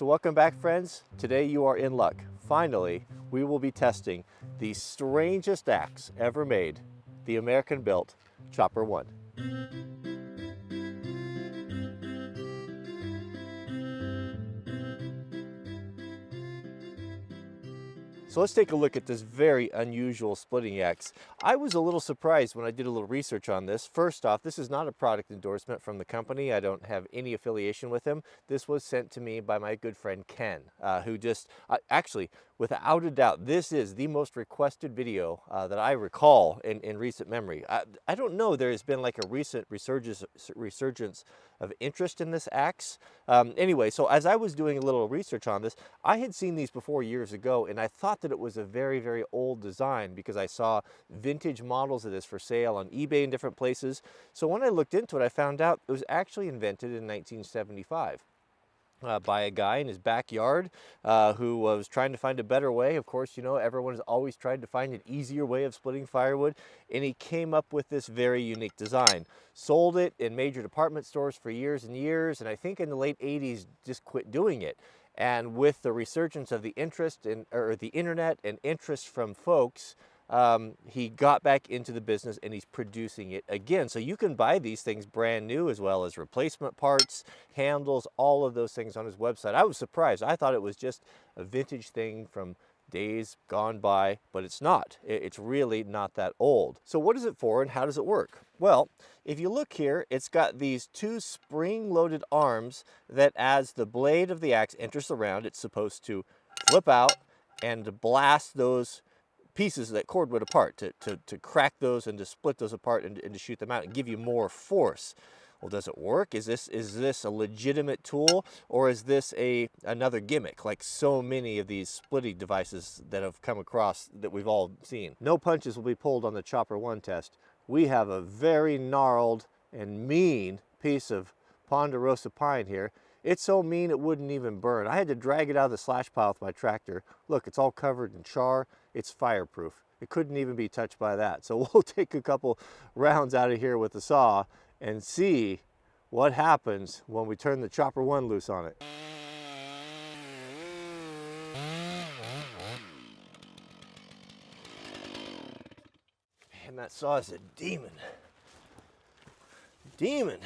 welcome back, friends. Today you are in luck. Finally, we will be testing the strangest axe ever made, the American-built Chopper 1. So let's take a look at this very unusual splitting axe. I was a little surprised when I did a little research on this. First off, this is not a product endorsement from the company. I don't have any affiliation with them. This was sent to me by my good friend Ken, who just, actually, without a doubt, this is the most requested video that I recall in recent memory. I don't know, there has been like a recent resurgence of interest in this axe. Anyway, so as I was doing a little research on this, I had seen these before years ago, and I thought that it was a very, very old design because I saw vintage models of this for sale on eBay in different places. So when I looked into it, I found out it was actually invented in 1975. By a guy in his backyard who was trying to find a better way. Of course, you know, everyone has always tried to find an easier way of splitting firewood, and he came up with this very unique design. Sold it in major department stores for years and years, and I think in the late 80s just quit doing it. And with the resurgence of the interest or the internet and interest from folks, he got back into the business and he's producing it again. So you can buy these things brand new, as well as replacement parts, handles, all of those things on his website. I was surprised. I thought it was just a vintage thing from days gone by, but it's not. It's really not that old. So what is it for and how does it work? Well, if you look here, it's got these two spring-loaded arms that as the blade of the axe enters the round, it's supposed to flip out and blast those pieces of that cordwood apart, to crack those and to split those apart and to shoot them out and give you more force. Well, does it work? Is this a legitimate tool, or is this another gimmick like so many of these splitting devices that have come across that we've all seen? No punches will be pulled on the Chopper 1 test. We have a very gnarled and mean piece of ponderosa pine here. It's so mean it wouldn't even burn. I had to drag it out of the slash pile with my tractor. Look, it's all covered in char. It's fireproof. It couldn't even be touched by that. So we'll take a couple rounds out of here with the saw and see what happens when we turn the Chopper 1 loose on it. Man, that saw is a demon. Demon.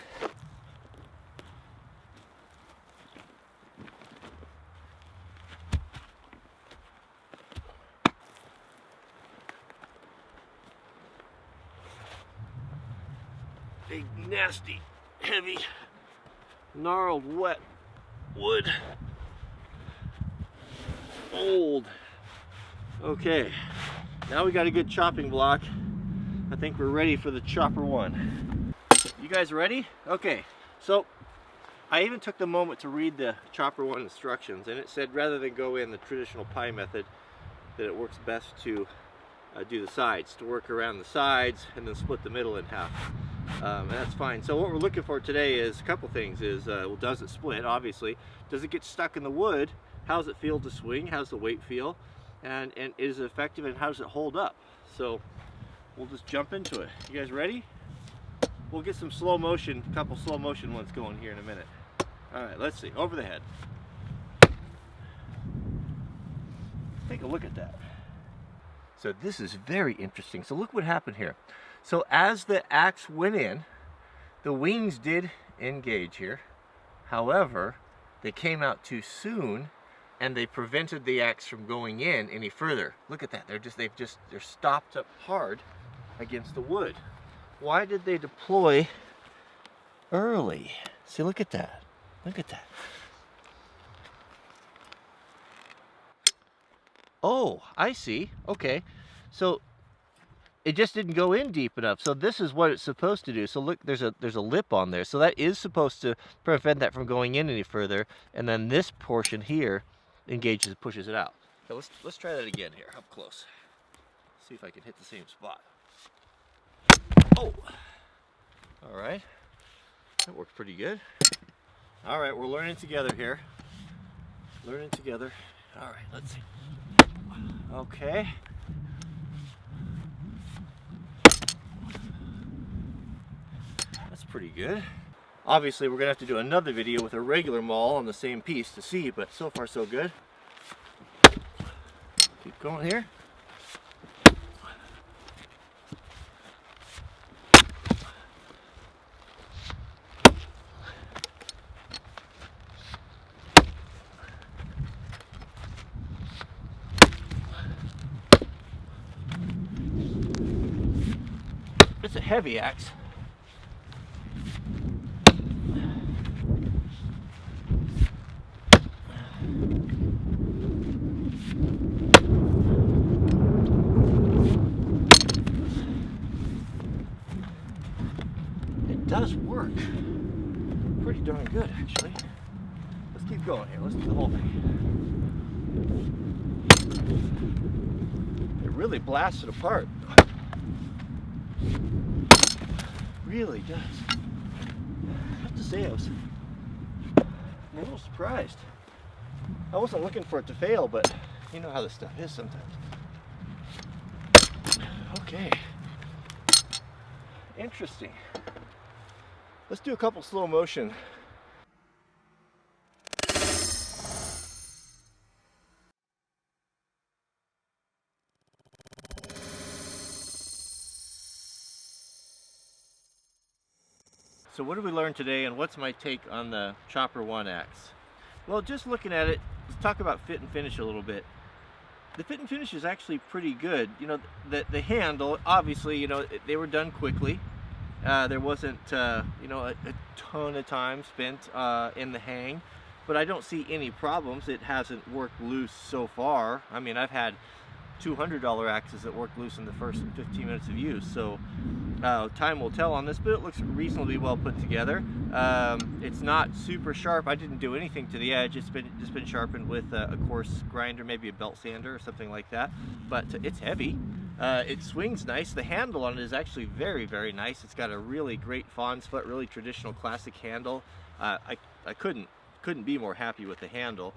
Big, nasty, heavy, gnarled, wet wood. Old. Okay, now we got a good chopping block. I think we're ready for the Chopper 1. You guys ready? Okay, so I even took the moment to read the Chopper 1 instructions, and it said rather than go in the traditional pie method, that it works best to do the sides, to work around the sides and then split the middle in half. And that's fine. So what we're looking for today is a couple things. Well, does it split? Obviously. Does it get stuck in the wood? How does it feel to swing? How's the weight feel? And is it effective, and how does it hold up? So we'll just jump into it. You guys ready? We'll get some slow motion, a couple slow motion ones going here in a minute. All right, let's see. Over the head. Take a look at that. So this is very interesting. So look what happened here. So as the axe went in, the wings did engage here. However, they came out too soon and they prevented the axe from going in any further. Look at that. They're stopped up hard against the wood. Why did they deploy early? See, look at that. Look at that. Oh, I see. Okay. So it just didn't go in deep enough. So this is what it's supposed to do. So look, there's a lip on there. So that is supposed to prevent that from going in any further. And then this portion here engages, pushes it out. So let's try that again here, up close. See if I can hit the same spot. Oh, all right. That worked pretty good. All right, we're learning together here. Learning together. All right, let's see. Okay. That's pretty good. Obviously, we're gonna have to do another video with a regular maul on the same piece to see, but so far so good. Keep going here. It's a heavy axe. It does work pretty darn good, actually. Let's keep going here. Let's do the whole thing. It really blasts it apart. Really does. I have to say, I'm a little surprised. I wasn't looking for it to fail, but you know how this stuff is sometimes. Okay. Interesting. Let's do a couple slow motion. So what did we learn today, and what's my take on the Chopper 1 axe? Well, just looking at it, let's talk about fit and finish a little bit. The fit and finish is actually pretty good. You know, the handle, obviously, you know, they were done quickly. There wasn't, you know, a ton of time spent in the hang, but I don't see any problems. It hasn't worked loose so far. I mean, I've had $200 axes that worked loose in the first 15 minutes of use, so time will tell on this, but it looks reasonably well put together. It's not super sharp. I didn't do anything to the edge. It's been sharpened with a coarse grinder, maybe a belt sander or something like that, but it's heavy. It swings nice. The handle on it is actually very, very nice. It's got a really great fawn's foot, really traditional classic handle. I couldn't be more happy with the handle.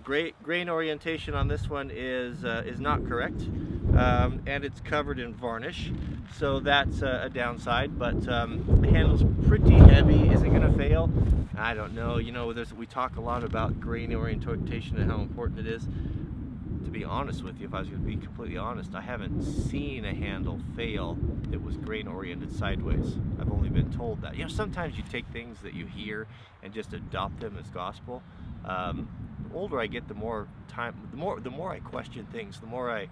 Great grain orientation on this one is not correct, and it's covered in varnish, so that's a downside. But the handle's pretty heavy. Is it going to fail? I don't know. You know, we talk a lot about grain orientation and how important it is. To be honest with you, if I was going to be completely honest, I haven't seen a handle fail that was grain oriented sideways. I've only been told that. You know, sometimes you take things that you hear and just adopt them as gospel. The older I get, the more I question things, the more I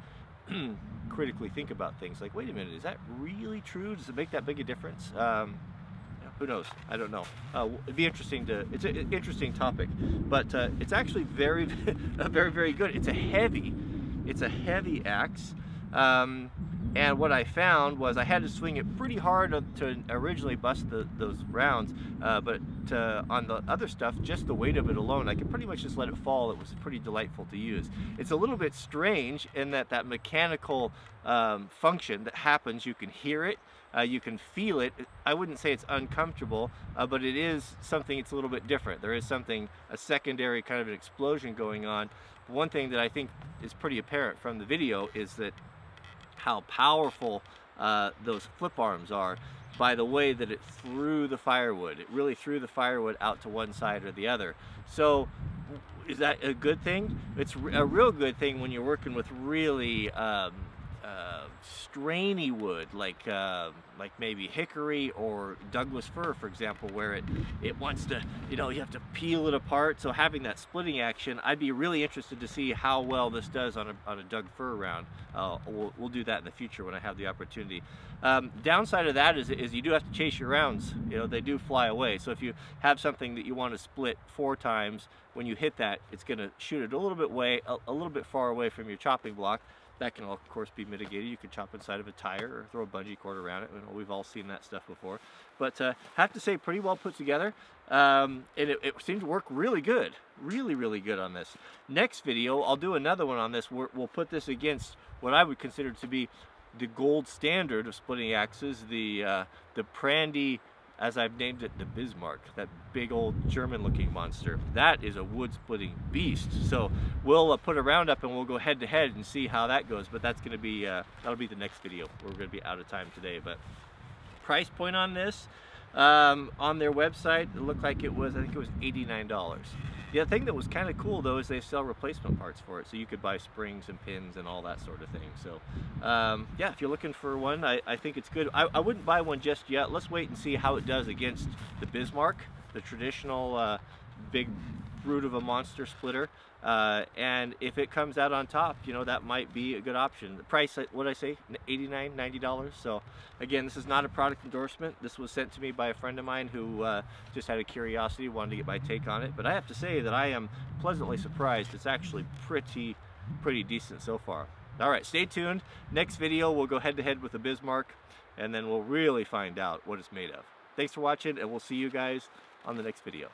critically think about things. Like, wait a minute, is that really true? Does it make that big a difference? Who knows? I don't know. It'd be interesting to. It's an interesting topic, but it's actually very, very good. It's a heavy axe, and what I found was I had to swing it pretty hard to originally bust those rounds, but on the other stuff, just the weight of it alone, I could pretty much just let it fall. It was pretty delightful to use. It's a little bit strange in that mechanical function that happens. You can hear it. You can feel it. I wouldn't say it's uncomfortable, but it is something. It's a little bit different. There is something, a secondary kind of an explosion going on. One thing that I think is pretty apparent from the video is that how powerful those flip arms are by the way that it threw the firewood. It really threw the firewood out to one side or the other. So is that a good thing? It's a real good thing when you're working with really strainy wood, like maybe hickory or Douglas fir, for example, where it wants to, you know, you have to peel it apart. So having that splitting action, I'd be really interested to see how well this does on a Doug fir round. We'll do that in the future when I have the opportunity. Downside of that is you do have to chase your rounds. You know, they do fly away. So if you have something that you want to split 4 times, when you hit that, it's going to shoot it a little bit far away from your chopping block. That can, of course, be mitigated. You could chop inside of a tire or throw a bungee cord around it. You know, we've all seen that stuff before. But have to say, pretty well put together. And it seemed to work really good. Really good on this. Next video, I'll do another one on this. We'll put this against what I would consider to be the gold standard of splitting axes, the Prandy, as I've named it, the Bismarck, that big old German-looking monster. That is a wood-splitting beast. So we'll put a round up and we'll go head-to-head and see how that goes. But that's going to be that'll be the next video. We're going to be out of time today. But price point on this, On their website, it looked like it was, I think it was $89. The other thing that was kind of cool though is they sell replacement parts for it, so you could buy springs and pins and all that sort of thing. So yeah, if you're looking for one, I think it's good. I wouldn't buy one just yet. Let's wait and see how it does against the Bismarck, the traditional big brute of a monster splitter. And if it comes out on top, you know, that might be a good option. The price, what did I say, $89, $90. So again, this is not a product endorsement. This was sent to me by a friend of mine who just had a curiosity, wanted to get my take on it. But I have to say that I am pleasantly surprised. It's actually pretty decent so far. All right, stay tuned. Next video, we'll go head to head with the Bismarck, and then we'll really find out what it's made of. Thanks for watching, and we'll see you guys on the next video.